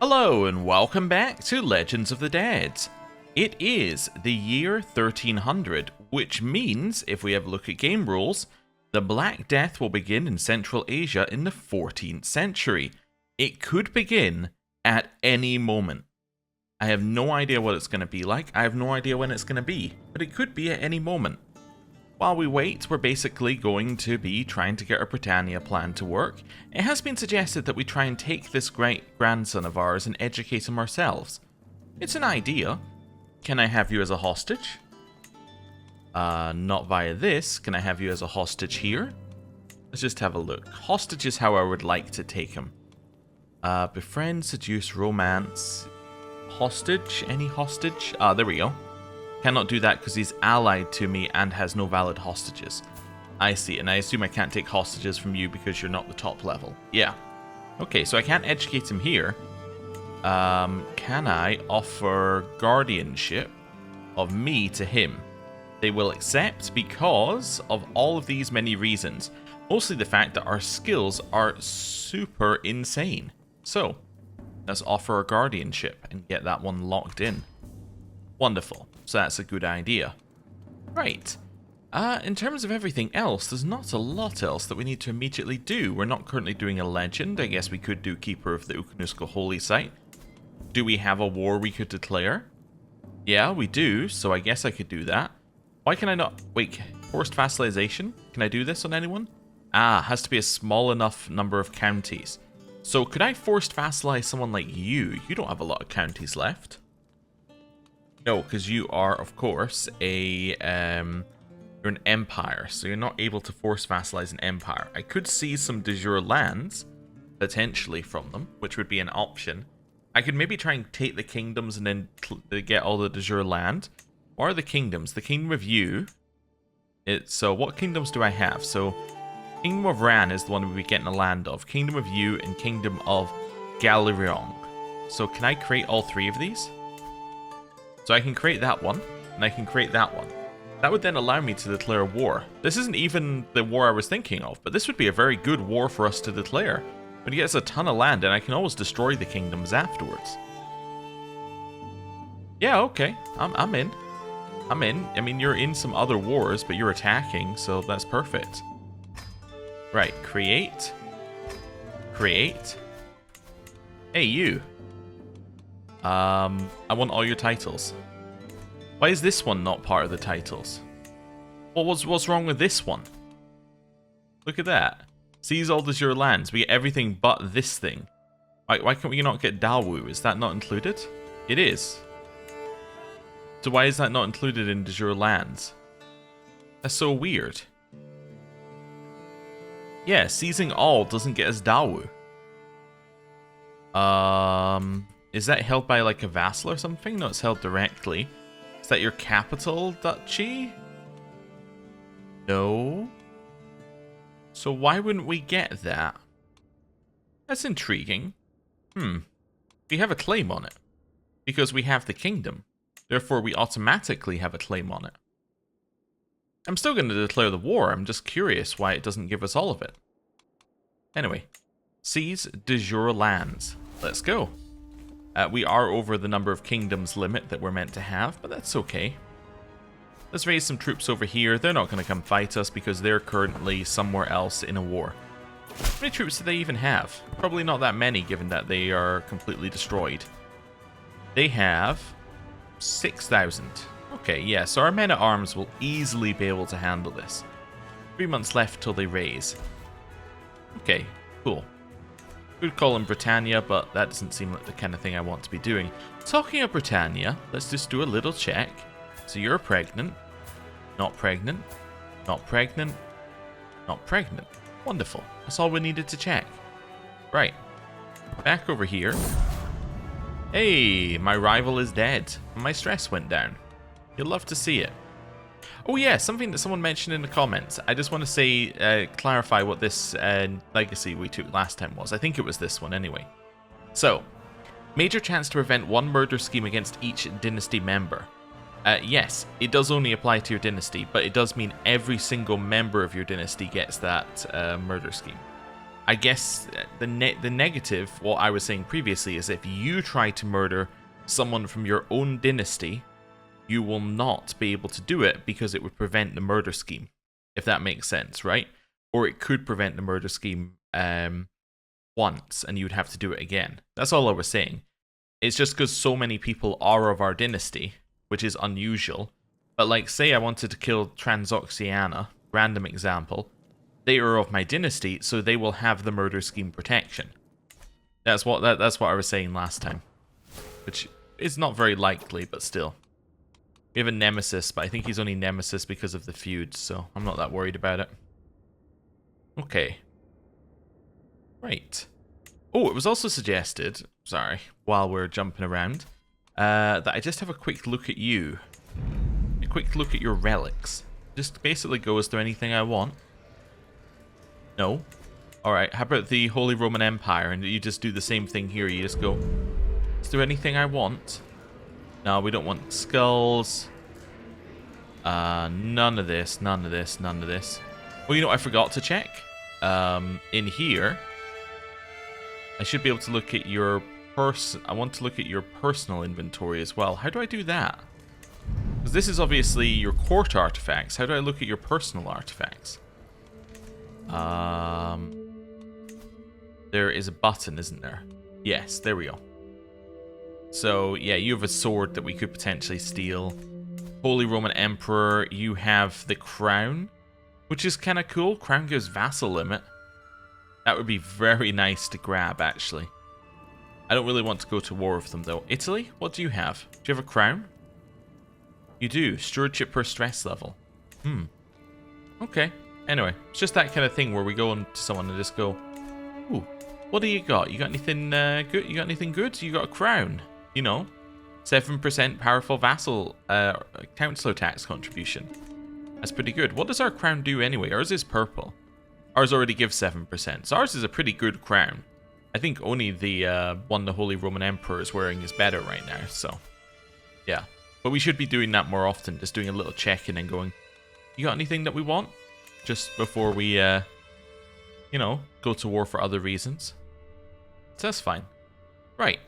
Hello and welcome back to Legends of the Dead. It is the year 1300, which means, if we have a look at game rules, the Black Death will begin in Central Asia in the 14th century. It could begin at any moment. I have no idea what it's going to be like, I have no idea when it's going to be, but it could be at any moment. While we wait, we're basically going to be trying to get our Britannia plan to work. It has been suggested that we try and take this great-grandson of ours and educate him ourselves. It's an idea. Can I have you as a hostage? Not via this. Can I have you as a hostage here? Let's just have a look. Hostage is how I would like to take him. Befriend, seduce, romance. Hostage? Any hostage? There we go. Cannot do that because he's allied to me and has no valid hostages. I see, and I assume I can't take hostages from you because you're not the top level. Yeah. Okay, so I can't educate him here. Can I offer guardianship of me to him? They will accept because of all of these many reasons. Mostly the fact that our skills are super insane. So, let's offer a guardianship and get that one locked in. Wonderful. So that's a good idea. Right. In terms of everything else, there's not a lot else that we need to immediately do. We're not currently doing a legend. I guess we could do Keeper of the Ukunusko Holy Site. Do we have a war we could declare? Yeah, we do, so I guess I could do that. Why can I not... Wait, forced vassalization? Can I do this on anyone? Has to be a small enough number of counties. So could I forced vassalize someone like you? You don't have a lot of counties left. No, because you are, of course, you're an empire, so you're not able to force vassalize an empire. I could see some de jure lands, potentially, from them, which would be an option. I could maybe try and take the kingdoms and then get all the de jure land. What are the kingdoms? The Kingdom of Yu. So what kingdoms do I have? So, Kingdom of Ran is the one we'll be getting a land of. Kingdom of Yu and Kingdom of Galeriong. So can I create all three of these? So I can create that one, and I can create that one. That would then allow me to declare war. This isn't even the war I was thinking of, but this would be a very good war for us to declare. But he gets a ton of land, and I can always destroy the kingdoms afterwards. Yeah, okay. I'm in. I'm in. I mean, you're in some other wars, but you're attacking, so that's perfect. Right, create. Create. Hey, you. I want all your titles. Why is this one not part of the titles? What's wrong with this one? Look at that. Seize all de jure lands. We get everything but this thing. Why can't we not get Dawu? Is that not included? It is. So why is that not included in de jure lands? That's so weird. Yeah, seizing all doesn't get us Dawu. Is that held by like a vassal or something? No, it's held directly. Is that your capital duchy? No. So why wouldn't we get that? That's intriguing. We have a claim on it. Because we have the kingdom. Therefore, we automatically have a claim on it. I'm still going to declare the war. I'm just curious why it doesn't give us all of it. Anyway. Seize de jure lands. Let's go. We are over the number of kingdoms limit that we're meant to have, but that's okay. Let's raise some troops over here. They're not going to come fight us because they're currently somewhere else in a war. How many troops do they even have? Probably not that many, given that they are completely destroyed. They have 6,000. Okay, yeah, so our men-at-arms will easily be able to handle this. 3 months left till they raise. Okay, cool. Could call them Britannia, but that doesn't seem like the kind of thing I want to be doing. Talking of Britannia, let's just do a little check. So you're pregnant. Not pregnant. Not pregnant. Not pregnant. Wonderful. That's all we needed to check. Right. Back over here. Hey, my rival is dead. My stress went down. You'll love to see it. Oh yeah, something that someone mentioned in the comments. I just want to say, clarify what this legacy we took last time was. I think it was this one anyway. So, major chance to prevent one murder scheme against each dynasty member. Yes, it does only apply to your dynasty, but it does mean every single member of your dynasty gets that murder scheme. I guess the negative, what I was saying previously, is if you try to murder someone from your own dynasty, you will not be able to do it because it would prevent the murder scheme, if that makes sense, right? Or it could prevent the murder scheme once, and you'd have to do it again. That's all I was saying. It's just because so many people are of our dynasty, which is unusual. But like, say I wanted to kill Transoxiana, random example, they are of my dynasty, so they will have the murder scheme protection. That's what I was saying last time, which is not very likely, but still. We have a nemesis, but I think he's only nemesis because of the feud, so I'm not that worried about it. Okay. Right. Oh, it was also suggested, sorry, while we're jumping around, that I just have a quick look at you. A quick look at your relics. Just basically go, is there anything I want? No? Alright, how about the Holy Roman Empire? And you just do the same thing here. You just go, is there anything I want? No, we don't want skulls. None of this, none of this, none of this. Well, you know what I forgot to check? In here, I should be able to look at your I want to look at your personal inventory as well. How do I do that? Because this is obviously your court artifacts. How do I look at your personal artifacts? There is a button, isn't there? Yes, there we go. So, yeah, you have a sword that we could potentially steal. Holy Roman Emperor, you have the crown, which is kind of cool. Crown gives vassal limit. That would be very nice to grab, actually. I don't really want to go to war with them, though. Italy, what do you have? Do you have a crown? You do. Stewardship per stress level. Okay. Anyway, it's just that kind of thing where we go on to someone and just go, ooh, what do you got? You got anything good? You got anything good? You got a crown. You know, 7% powerful vassal councillor tax contribution. That's pretty good. What does our crown do anyway? Ours is purple. Ours already gives 7%. So ours is a pretty good crown. I think only the one the Holy Roman Emperor is wearing is better right now. So, yeah. But we should be doing that more often. Just doing a little check-in and going, you got anything that we want? Just before we, you know, go to war for other reasons. So that's fine. Right.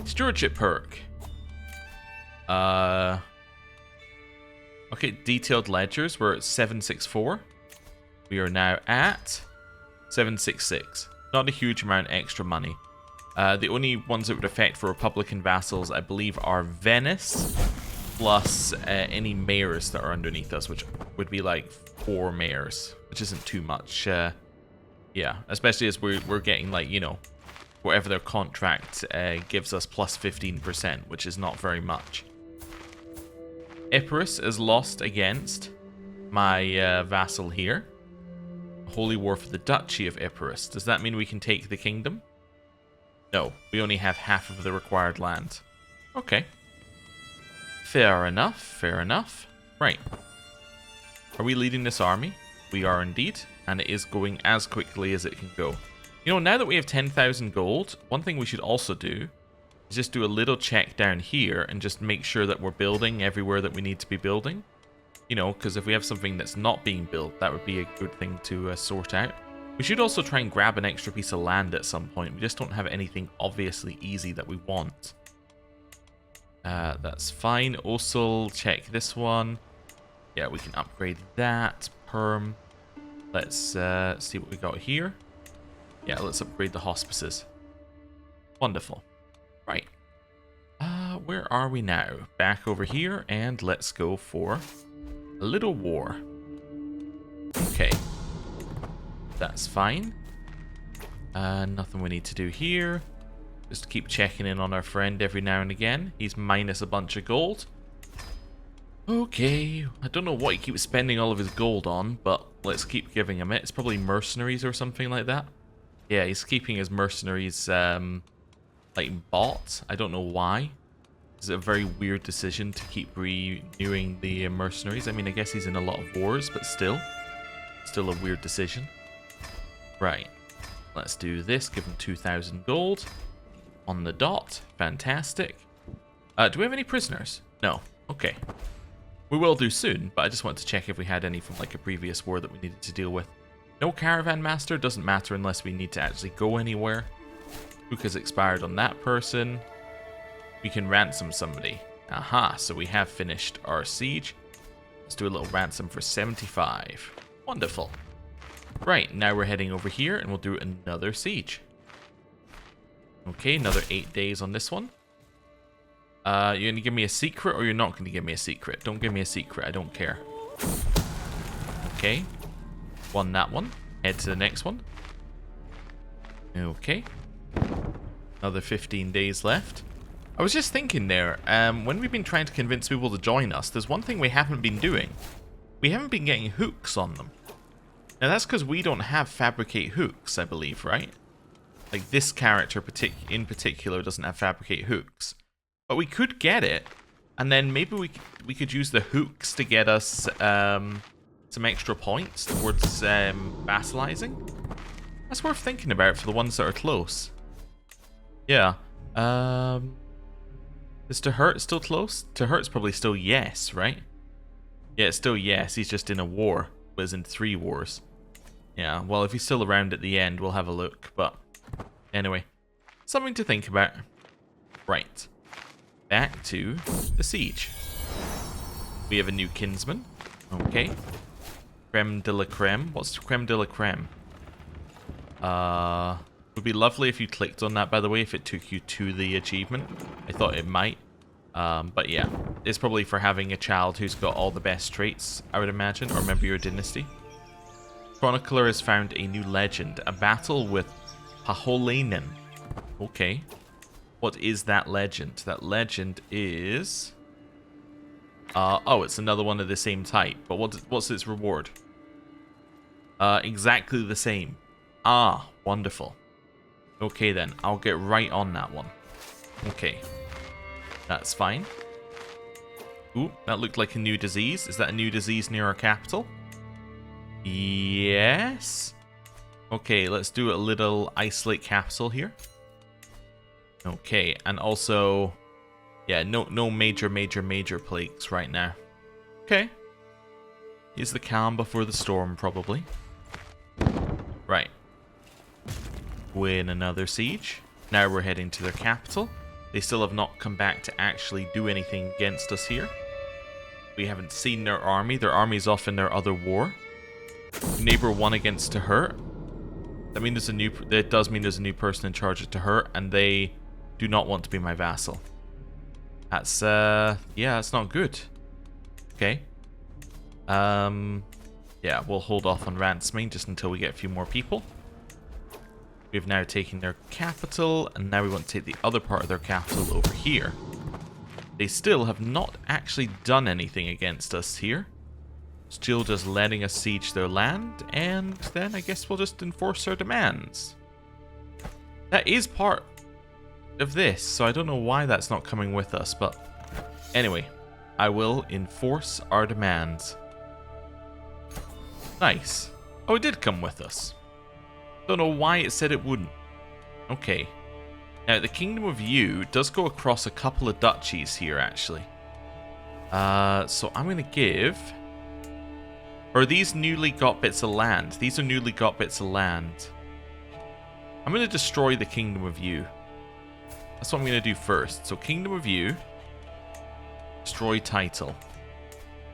Stewardship perk. Okay, detailed ledgers. We're at 764. We are now at 766. Not a huge amount extra money. The only ones that would affect for Republican vassals, I believe, are Venice, plus any mayors that are underneath us, which would be like 4 mayors, which isn't too much. Yeah, especially as we're getting, like, you know, whatever their contract gives us plus 15%, which is not very much. Epirus is lost against my vassal here. Holy War for the Duchy of Epirus. Does that mean we can take the kingdom? No, we only have half of the required land. Okay. Fair enough, fair enough. Right. Are we leading this army? We are indeed, and it is going as quickly as it can go. You know, now that we have 10,000 gold, one thing we should also do is just do a little check down here and just make sure that we're building everywhere that we need to be building. You know, because if we have something that's not being built, that would be a good thing to sort out. We should also try and grab an extra piece of land at some point. We just don't have anything obviously easy that we want. That's fine. Also, check this one. Yeah, we can upgrade that. Perm. Let's see what we got here. Yeah, let's upgrade the hospices. Wonderful. Right. Where are we now? Back over here, and let's go for a little war. Okay. That's fine. Nothing we need to do here. Just keep checking in on our friend every now and again. He's minus a bunch of gold. Okay. I don't know what he keeps spending all of his gold on, but let's keep giving him it. It's probably mercenaries or something like that. Yeah, he's keeping his mercenaries, like, bought. I don't know why. It's a very weird decision to keep renewing the mercenaries. I mean, I guess he's in a lot of wars, but still. Still a weird decision. Right. Let's do this. Give him 2,000 gold. On the dot. Fantastic. Do we have any prisoners? No. Okay. We will do soon, but I just wanted to check if we had any from, like, a previous war that we needed to deal with. No caravan master, doesn't matter unless we need to actually go anywhere. Hook has expired on that person. We can ransom somebody. Aha, so we have finished our siege. Let's do a little ransom for 75. Wonderful. Right, now we're heading over here and we'll do another siege. Okay, another 8 days on this one. You're going to give me a secret or you're not going to give me a secret? Don't give me a secret, I don't care. Okay. Won that one. Head to the next one. Okay. Another 15 days left. I was just thinking there, when we've been trying to convince people to join us, there's one thing we haven't been doing. We haven't been getting hooks on them. Now that's because we don't have fabricate hooks, I believe, right? Like this character in particular doesn't have fabricate hooks. But we could get it, and then maybe we could use the hooks to get us some extra points towards vassalizing. That's worth thinking about for the ones that are close. Yeah. Is to hurt still close? To hurt's probably still yes, right? Yeah, it's still yes. He's just in a war. But he's in 3 wars. Yeah, well, if he's still around at the end, we'll have a look. But anyway, something to think about. Right. Back to the siege. We have a new kinsman. Okay. Creme de la creme. What's creme de la creme? Would be lovely if you clicked on that, by the way, if it took you to the achievement. I thought it might. But yeah, it's probably for having a child who's got all the best traits, I would imagine, or member your dynasty. Chronicler has found a new legend, a battle with Paholainen. Okay. What is that legend? That legend is... oh, it's another one of the same type. But what's its reward? Exactly the same. Ah, wonderful. Okay then, I'll get right on that one. Okay. That's fine. Ooh, that looked like a new disease. Is that a new disease near our capital? Yes. Okay, let's do a little isolate capsule here. Okay, and also... yeah, no major plagues right now. Okay. Is the calm before the storm, probably. Right. Win another siege. Now we're heading to their capital. They still have not come back to actually do anything against us here. We haven't seen their army. Their army's off in their other war. Neighbor 1 against Tahurt. That means there's a new. It does mean there's a new person in charge of Tahurt, and they do not want to be my vassal. That's yeah, that's not good. Okay. Yeah, we'll hold off on ransoming just until we get a few more people. We've now taken their capital, and now we want to take the other part of their capital over here. They still have not actually done anything against us here. Still just letting us siege their land, and then I guess we'll just enforce our demands. That is part of this, so I don't know why that's not coming with us, but anyway, I will enforce our demands. Nice. Oh, it did come with us. Don't know why it said it wouldn't. Okay. Now, the Kingdom of Yu does go across a couple of duchies here, actually. So I'm going to give... or are these newly got bits of land? These are newly got bits of land. I'm going to destroy the Kingdom of Yu. That's what I'm going to do first. So, Kingdom of Yu. Destroy title.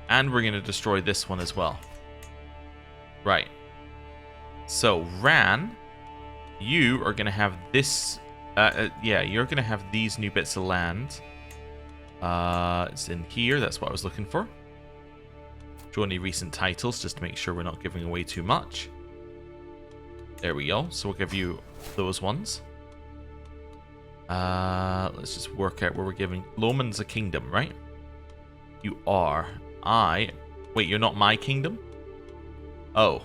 And we're going to destroy this one as well. Right. So, Ran, you are going to have this... yeah, you're going to have these new bits of land. It's in here. That's what I was looking for. Show any recent titles, just to make sure we're not giving away too much. There we go. So, we'll give you those ones. Let's just work out where we're giving... Loman's a kingdom, right? You are. Wait, you're not my kingdom? Oh.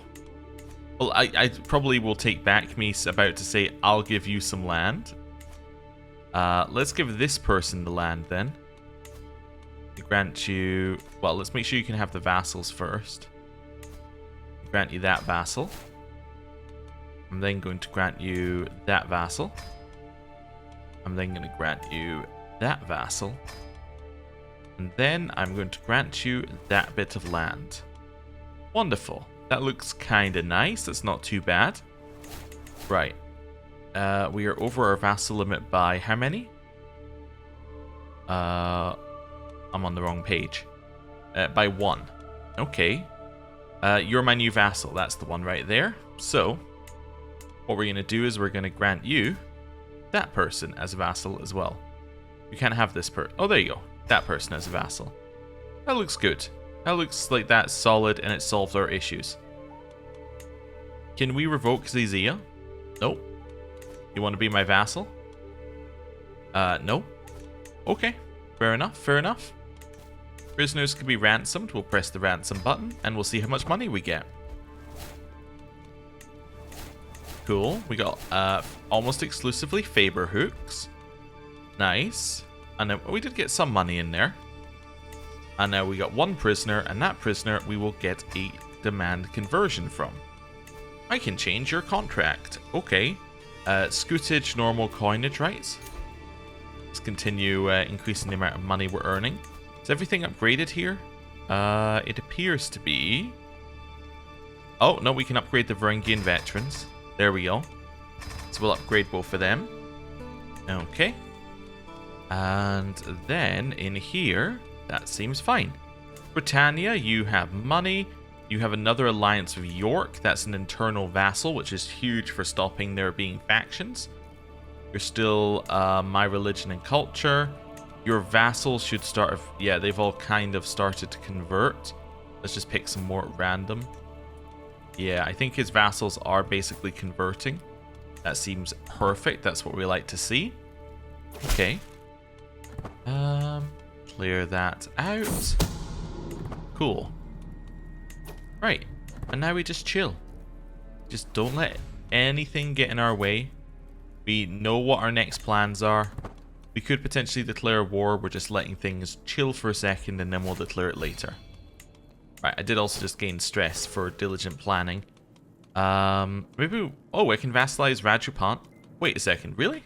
Well, I probably will take back me about to say I'll give you some land. Let's give this person the land then. To grant you... well, let's make sure you can have the vassals first. Grant you that vassal. I'm then going to grant you that vassal. I'm then going to grant you that vassal. And then I'm going to grant you that bit of land. Wonderful. That looks kind of nice. That's not too bad. Right. We are over our vassal limit by how many? I'm on the wrong page. By 1. Okay. You're my new vassal. That's the one right there. So, what we're going to do is we're going to grant you that person as a vassal as well. You can't have this Oh, there you go. That person as a vassal. That looks good. That looks like that's solid and it solves our issues. Can we revoke Zizia? Nope. You want to be my vassal? No. Okay. Fair enough. Fair enough. Prisoners can be ransomed. We'll press the ransom button and we'll see how much money we get. Cool. We got almost exclusively Faber hooks. Nice. And then we did get some money in there. And now we got one prisoner, and that prisoner we will get a demand conversion from. I can change your contract. Okay. Scootage, normal coinage rights. Let's continue increasing the amount of money we're earning. Is everything upgraded here? It appears to be. Oh, no, we can upgrade the Varangian veterans. There we go. So we'll upgrade both of them. Okay. And then in here, that seems fine. Britannia, you have money. You have another alliance with York. That's an internal vassal, which is huge for stopping there being factions. You're still my religion and culture. Your vassals should start... Yeah, they've all kind of started to convert. Let's just pick some more at random. Yeah, I think his vassals are basically converting. That seems perfect. That's what we like to see. Okay. Clear that out. Cool. Right. And now we just chill. Just don't let anything get in our way. We know what our next plans are. We could potentially declare war. We're just letting things chill for a second and then we'll declare it later. Right, I did also just gain stress for diligent planning. Maybe... Oh, I can vassalize Rajupant. Wait a second, really?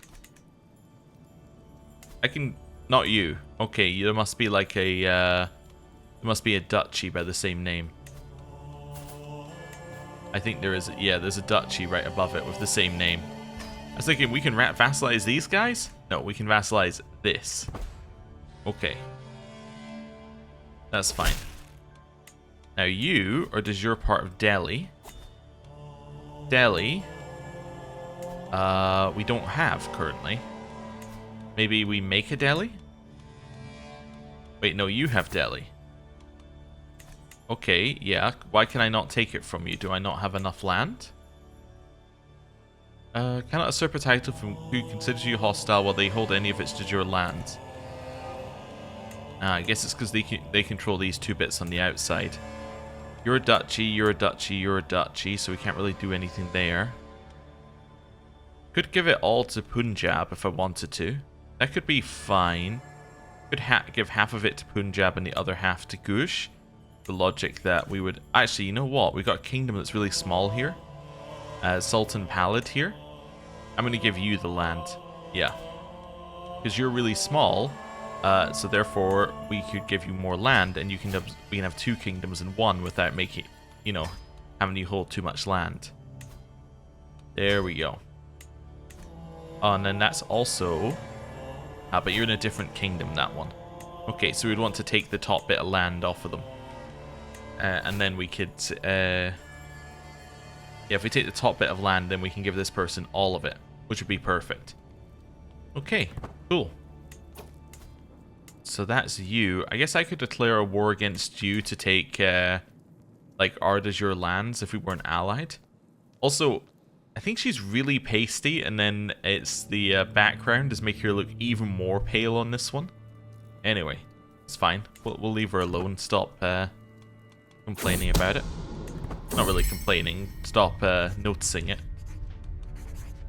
I can... Not you. Okay, there must be like a... there must be a duchy by the same name. I think there is... Yeah, there's a duchy right above it with the same name. I was thinking, we can vassalize these guys? No, we can vassalize this. Okay. That's fine. Now you are de jure part of Delhi. Delhi, we don't have currently. Maybe we make a Delhi? Wait, no, you have Delhi. Okay, yeah. Why can I not take it from you? Do I not have enough land? Cannot usurp a title from who considers you hostile while they hold any of its de jure lands. I guess it's because they control these two bits on the outside. You're a duchy, you're a duchy, you're a duchy, so we can't really do anything there. Could give it all to Punjab if I wanted to. That could be fine. Could give half of it to Punjab and the other half to Gush. The logic that we would... Actually, you know what? We've got a kingdom that's really small here. Sultan Palid here. I'm going to give you the land. Yeah. Because you're really small. So therefore, we could give you more land, and we can have two kingdoms in one without making, having you hold too much land. There we go. Oh, and then that's also... but you're in a different kingdom, that one. Okay, so we'd want to take the top bit of land off of them. And then we could... yeah, if we take the top bit of land, then we can give this person all of it, which would be perfect. Okay, cool. So that's you. I guess I could declare a war against you to take, like, our de jure lands if we weren't allied. Also, I think she's really pasty, and then it's the background is making her look even more pale on this one. Anyway, it's fine. We'll leave her alone. Stop complaining about it. Not really complaining. Stop noticing it.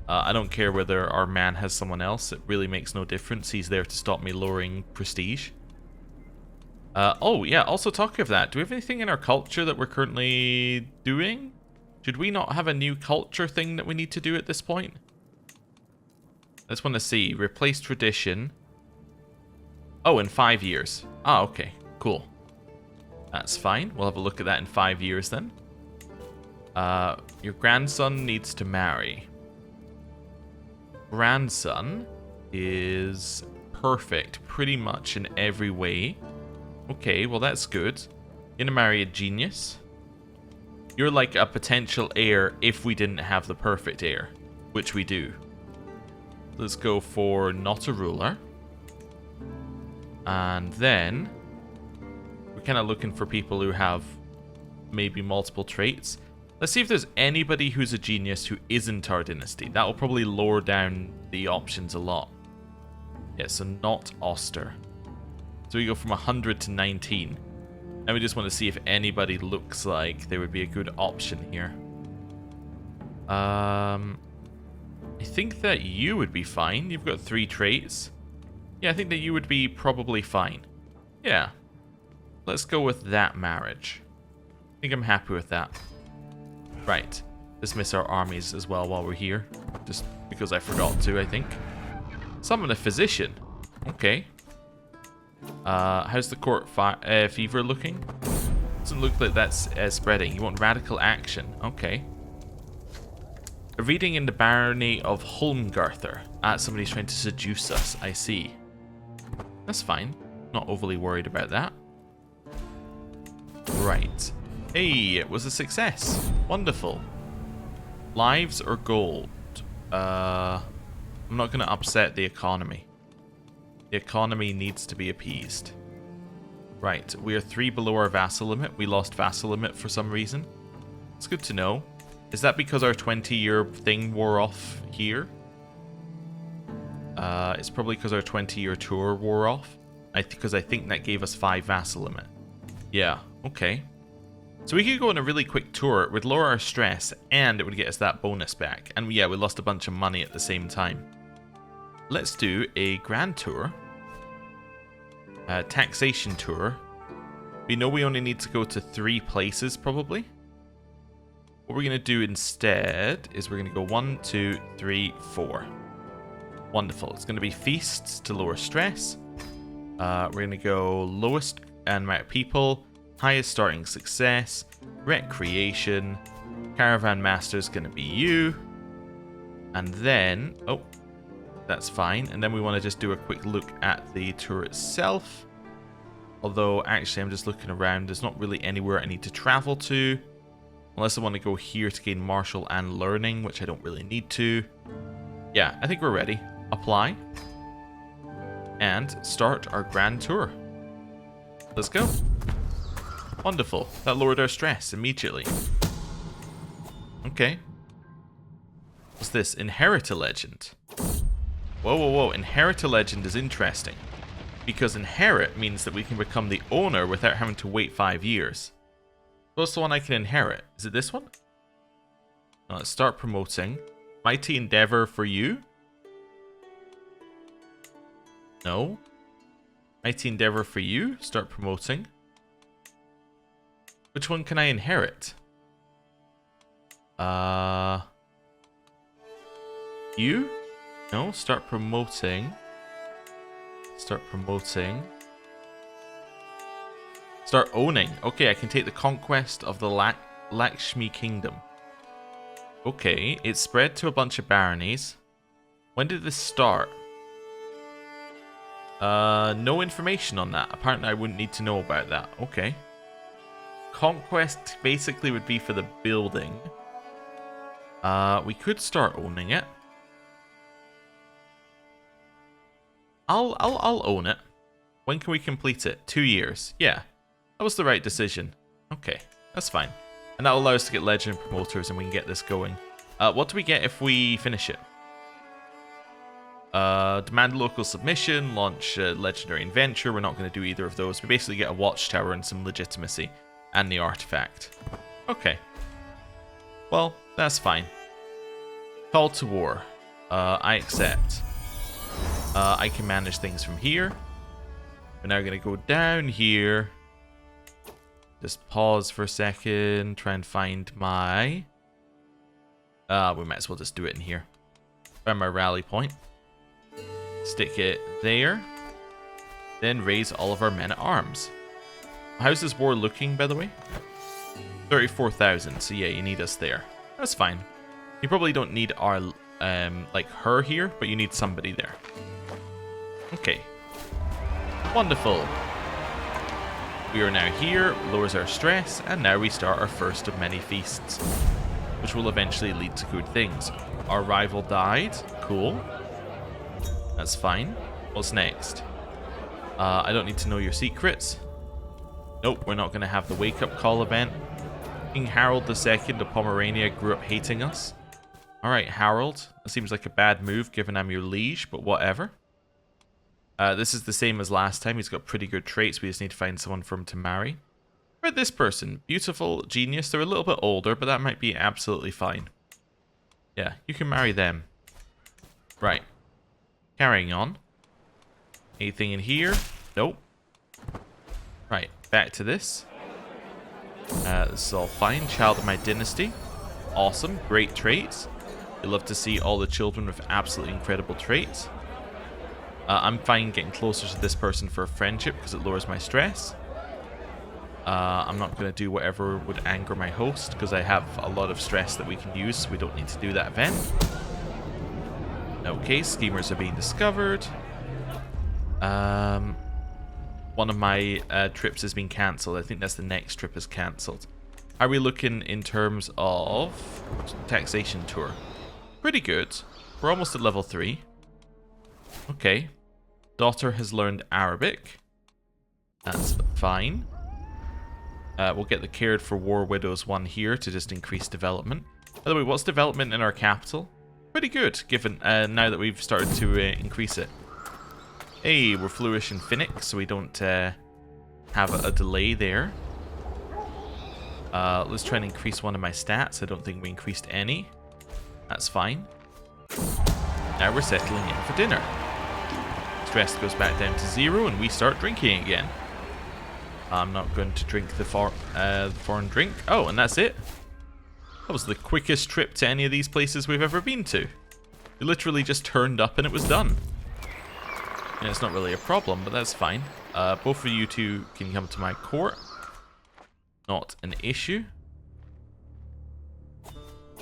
I don't care whether our man has someone else. It really makes no difference. He's there to stop me lowering prestige. Oh, yeah. Also, talking of that, do we have anything in our culture that we're currently doing? Should we not have a new culture thing that we need to do at this point? I just want to see. Replace tradition. Oh, in 5 years. Ah, okay. Cool. That's fine. We'll have a look at that in 5 years then. Your grandson needs to marry. Grandson is perfect pretty much in every way. Okay, well that's good. You're gonna marry a genius. You're like a potential heir if we didn't have the perfect heir, which we do. Let's go for not a ruler. And then we're kind of looking for people who have maybe multiple traits. Let's see if there's anybody who's a genius who isn't our dynasty. That will probably lower down the options a lot. Yeah, so not Oster. So we go from 100 to 19. And we just want to see if anybody looks like they would be a good option here. I think that you would be fine. You've got 3 traits. Yeah, I think that you would be probably fine. Yeah. Let's go with that marriage. I think I'm happy with that. Right. Dismiss our armies as well while we're here. Just because I forgot to, I think. Summon a physician. Okay. How's the court fever looking? Doesn't look like that's spreading. You want radical action. Okay. A reading in the barony of Holmgarther. Somebody's trying to seduce us. I see. That's fine. Not overly worried about that. Right. Hey, it was a success. Wonderful. Lives or gold? I'm not going to upset the economy. The economy needs to be appeased. Right, we are 3 below our vassal limit. We lost vassal limit for some reason. It's good to know. Is that because our 20-year thing wore off here? It's probably because our 20-year tour wore off. Because I think that gave us 5 vassal limit. Yeah, okay. So we could go on a really quick tour. It would lower our stress, and it would get us that bonus back. And yeah, we lost a bunch of money at the same time. Let's do a grand tour. Taxation tour. We know we only need to go to 3 places, probably. What we're going to do instead is we're going to go 1, 2, 3, 4. Wonderful. It's going to be feasts to lower stress. We're going to go lowest amount of people. Highest starting success, recreation, caravan master is going to be you, and then, oh, that's fine, and then we want to just do a quick look at the tour itself, although actually I'm just looking around, there's not really anywhere I need to travel to, unless I want to go here to gain martial and learning, which I don't really need to. Yeah, I think we're ready. Apply, and start our grand tour. Let's go. Wonderful. That lowered our stress immediately. Okay. What's this? Inherit a legend. Whoa, whoa, whoa. Inherit a legend is interesting. Because inherit means that we can become the owner without having to wait 5 years. What's the one I can inherit? Is it this one? Now let's start promoting. Mighty Endeavor for you? No. Mighty Endeavor for you? Start promoting. Which one can I inherit? You? No, start promoting. Start promoting. Start owning. Okay, I can take the conquest of the Lakshmi Kingdom. Okay, it's spread to a bunch of baronies. When did this start? No information on that. Apparently I wouldn't need to know about that. Okay. Conquest basically would be for the building. We could start owning it. I'll own it. When can we complete it? 2 years. Yeah, that was the right decision. Okay, that's fine. And that'll allow us to get legend promoters and we can get this going. What do we get if we finish it? Demand local submission, launch legendary adventure. We're not going to do either of those. We basically get a watchtower and some legitimacy. And the artifact. Okay. Well, that's fine. Call to war. I accept. I can manage things from here. We're now going to go down here. Just pause for a second. Try and find my... we might as well just do it in here. Find my rally point. Stick it there. Then raise all of our men at arms. How's this war looking, by the way? 34,000. So yeah, you need us there. That's fine. You probably don't need our, like her here, but you need somebody there. Okay. Wonderful. We are now here, lowers our stress, and now we start our first of many feasts, which will eventually lead to good things. Our rival died. Cool. That's fine. What's next? I don't need to know your secrets. Nope, we're not going to have the wake-up call event. King Harold II of Pomerania grew up hating us. Alright, Harold. That seems like a bad move, given I'm your liege, but whatever. This is the same as last time. He's got pretty good traits. We just need to find someone for him to marry. How about this person? Beautiful, genius. They're a little bit older, but that might be absolutely fine. Yeah, you can marry them. Right. Carrying on. Anything in here? Nope. Right, back to this. This is all fine. Child of my dynasty. Awesome. Great traits. We love to see all the children with absolutely incredible traits. I'm fine getting closer to this person for a friendship because it lowers my stress. I'm not going to do whatever would anger my host because I have a lot of stress that we can use, so we don't need to do that event. Okay, schemers are being discovered. One of my trips has been cancelled. I think that's the next trip is cancelled. How are we looking in terms of taxation tour? Pretty good. We're almost at level 3. Okay. Daughter has learned Arabic. That's fine. We'll get the Cared for War Widows one here to just increase development. By the way, what's development in our capital? Pretty good, given now that we've started to increase it. Hey, we're flourish in Phoenix, so we don't have a delay there. Let's try and increase one of my stats. I don't think we increased any. That's fine. Now we're settling in for dinner. Stress goes back down to 0, and we start drinking again. I'm not going to drink the foreign drink. Oh, and that's it. That was the quickest trip to any of these places we've ever been to. We literally just turned up and it was done. And it's not really a problem, but that's fine. Both of you two can come to my court. Not an issue.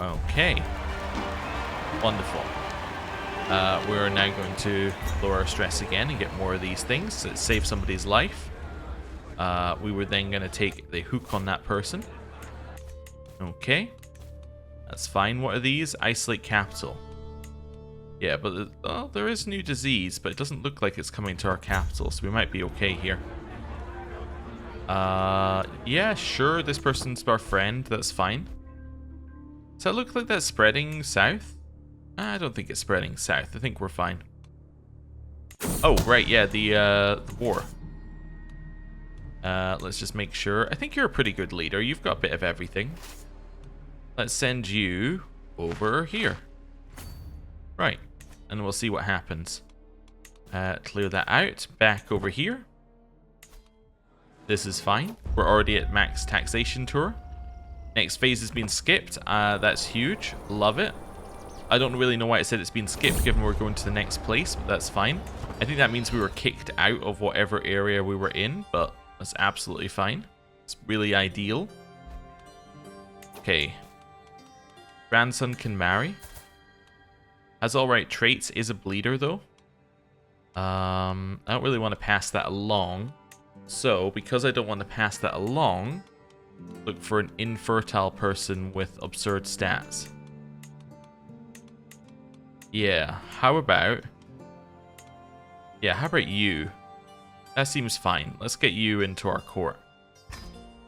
Okay. Wonderful. We're now going to lower our stress again and get more of these things. Save somebody's life. We were then going to take the hook on that person. Okay. That's fine. What are these? Isolate capital. Yeah, but there is new disease, but it doesn't look like it's coming to our capital, so we might be okay here. Yeah, sure, this person's our friend. That's fine. Does that look like that's spreading south? I don't think it's spreading south. I think we're fine. Oh, right, yeah, the war. Let's just make sure. I think you're a pretty good leader. You've got a bit of everything. Let's send you over here. Right. And we'll see what happens. Clear that out. Back over here. This is fine. We're already at max taxation tour. Next phase has been skipped. That's huge. Love it. I don't really know why it said it's been skipped given we're going to the next place, but that's fine. I think that means we were kicked out of whatever area we were in, but that's absolutely fine. It's really ideal. Okay. Grandson can marry. Has alright traits, is a bleeder though. I don't really want to pass that along. So, because I don't want to pass that along, look for an infertile person with absurd stats. Yeah, how about... Yeah, how about you? That seems fine. Let's get you into our court.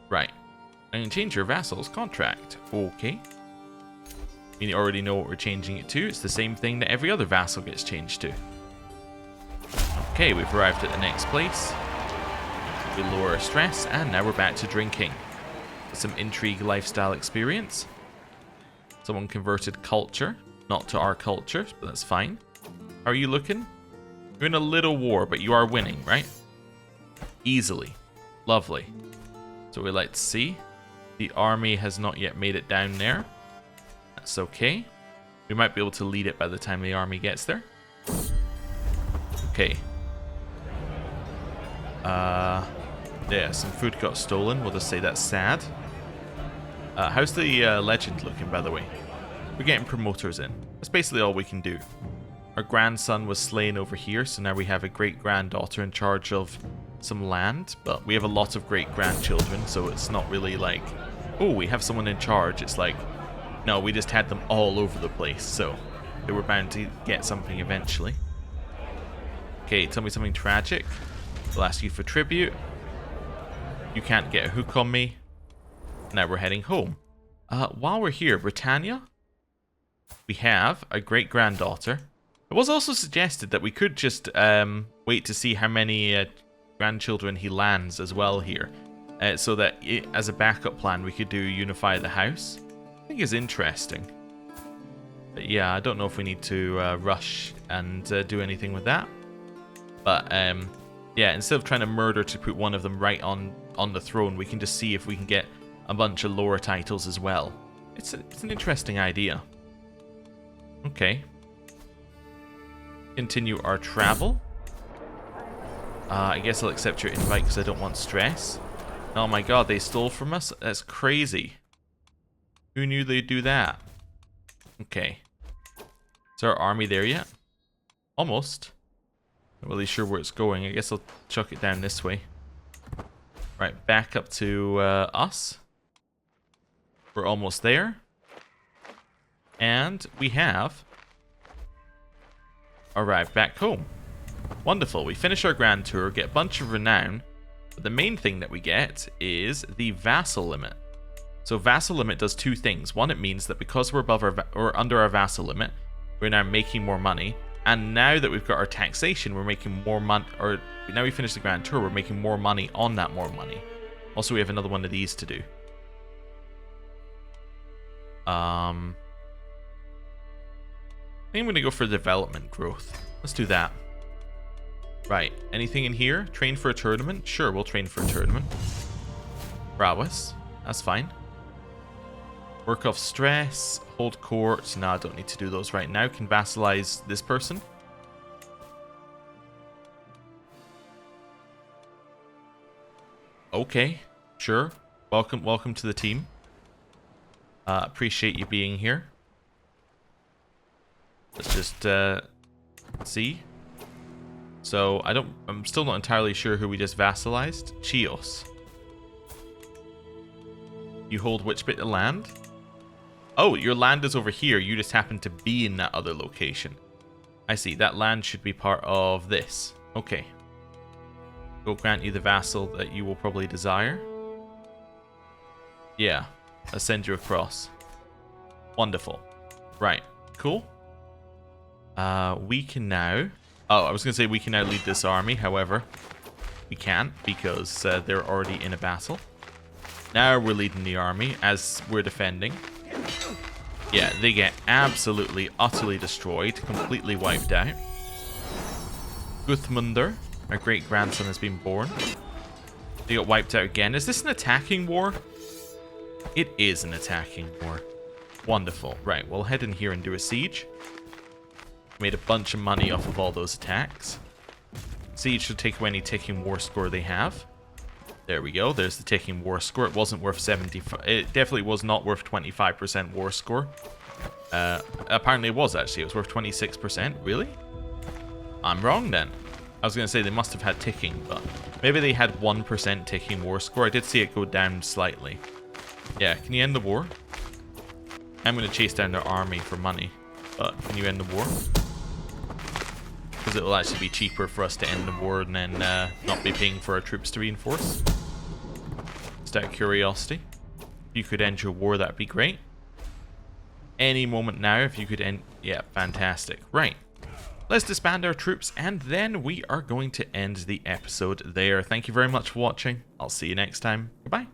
Right. I can change your vassal's contract. Okay. You already know what we're changing it to. It's the same thing that every other vassal gets changed to. Okay, we've arrived at the next place. We lower our stress, and now we're back to drinking. Some intrigue lifestyle experience. Someone converted culture. Not to our culture, but that's fine. How are you looking? You're in a little war, but you are winning, right? Easily. Lovely. So we like to see. The army has not yet made it down there. That's okay. We might be able to lead it by the time the army gets there. Okay. Yeah, some food got stolen. We'll just say that's sad. How's the legend looking, by the way? We're getting promoters in. That's basically all we can do. Our grandson was slain over here, so now we have a great-granddaughter in charge of some land. But we have a lot of great-grandchildren, so it's not really like, oh, we have someone in charge. It's like, no, we just had them all over the place, so they were bound to get something eventually. Okay, tell me something tragic. We'll ask you for tribute. You can't get a hook on me. Now we're heading home. While we're here, Britannia, we have a great-granddaughter. It was also suggested that we could just wait to see how many grandchildren he lands as well here. So that as a backup plan, we could do Unify the House. I think it's interesting. But yeah, I don't know if we need to rush and do anything with that. But yeah, instead of trying to murder to put one of them right on the throne, we can just see if we can get a bunch of lower titles as well. It's an interesting idea. Okay. Continue our travel. I guess I'll accept your invite because I don't want stress. Oh my god, they stole from us? That's crazy. Who knew they'd do that? Okay. Is our army there yet? Almost. Not really sure where it's going. I guess I'll chuck it down this way. Right, back up to us. We're almost there. And we have arrived back home. Wonderful. We finish our grand tour, get a bunch of renown. But the main thing that we get is the vassal limit. So vassal limit does two things. One, it means that because we're above or under our vassal limit, we're now making more money. And now that we've got our taxation, we're making more money. Or now we finish the grand tour, we're making more money on that more money. Also, we have another one of these to do. I think I'm going to go for development growth. Let's do that. Right. Anything in here? Train for a tournament? Sure, we'll train for a tournament. Prowess. That's fine. Work off stress. Hold court. No, I don't need to do those right now. Can vassalize this person. Okay. Sure. Welcome to the team. Appreciate you being here. Let's just see. So I'm still not entirely sure who we just vassalized. Chios. You hold which bit of land? Oh, your land is over here. You just happen to be in that other location. I see. That land should be part of this. Okay. We'll grant you the vassal that you will probably desire. Yeah. I'll send you across. Wonderful. Right. Cool. We can now... Oh, I was going to say we can now lead this army. However, we can't because they're already in a battle. Now we're leading the army as we're defending. Yeah, they get absolutely, utterly destroyed. Completely wiped out. Guthmundur, my great-grandson, has been born. They got wiped out again. Is this an attacking war? It is an attacking war. Wonderful. Right, we'll head in here and do a siege. Made a bunch of money off of all those attacks. Siege should take away any ticking war score they have. There we go. There's the ticking war score. It wasn't worth 75. It definitely was not worth 25% war score. Apparently it was actually. It was worth 26%. Really? I'm wrong then. I was going to say they must have had ticking, but maybe they had 1% ticking war score. I did see it go down slightly. Yeah, can you end the war? I'm going to chase down their army for money, but can you end the war? Because it will actually be cheaper for us to end the war and then not be paying for our troops to reinforce. Just out of curiosity. If you could end your war, that'd be great. Any moment now, if you could end... Yeah, fantastic. Right. Let's disband our troops, and then we are going to end the episode there. Thank you very much for watching. I'll see you next time. Goodbye.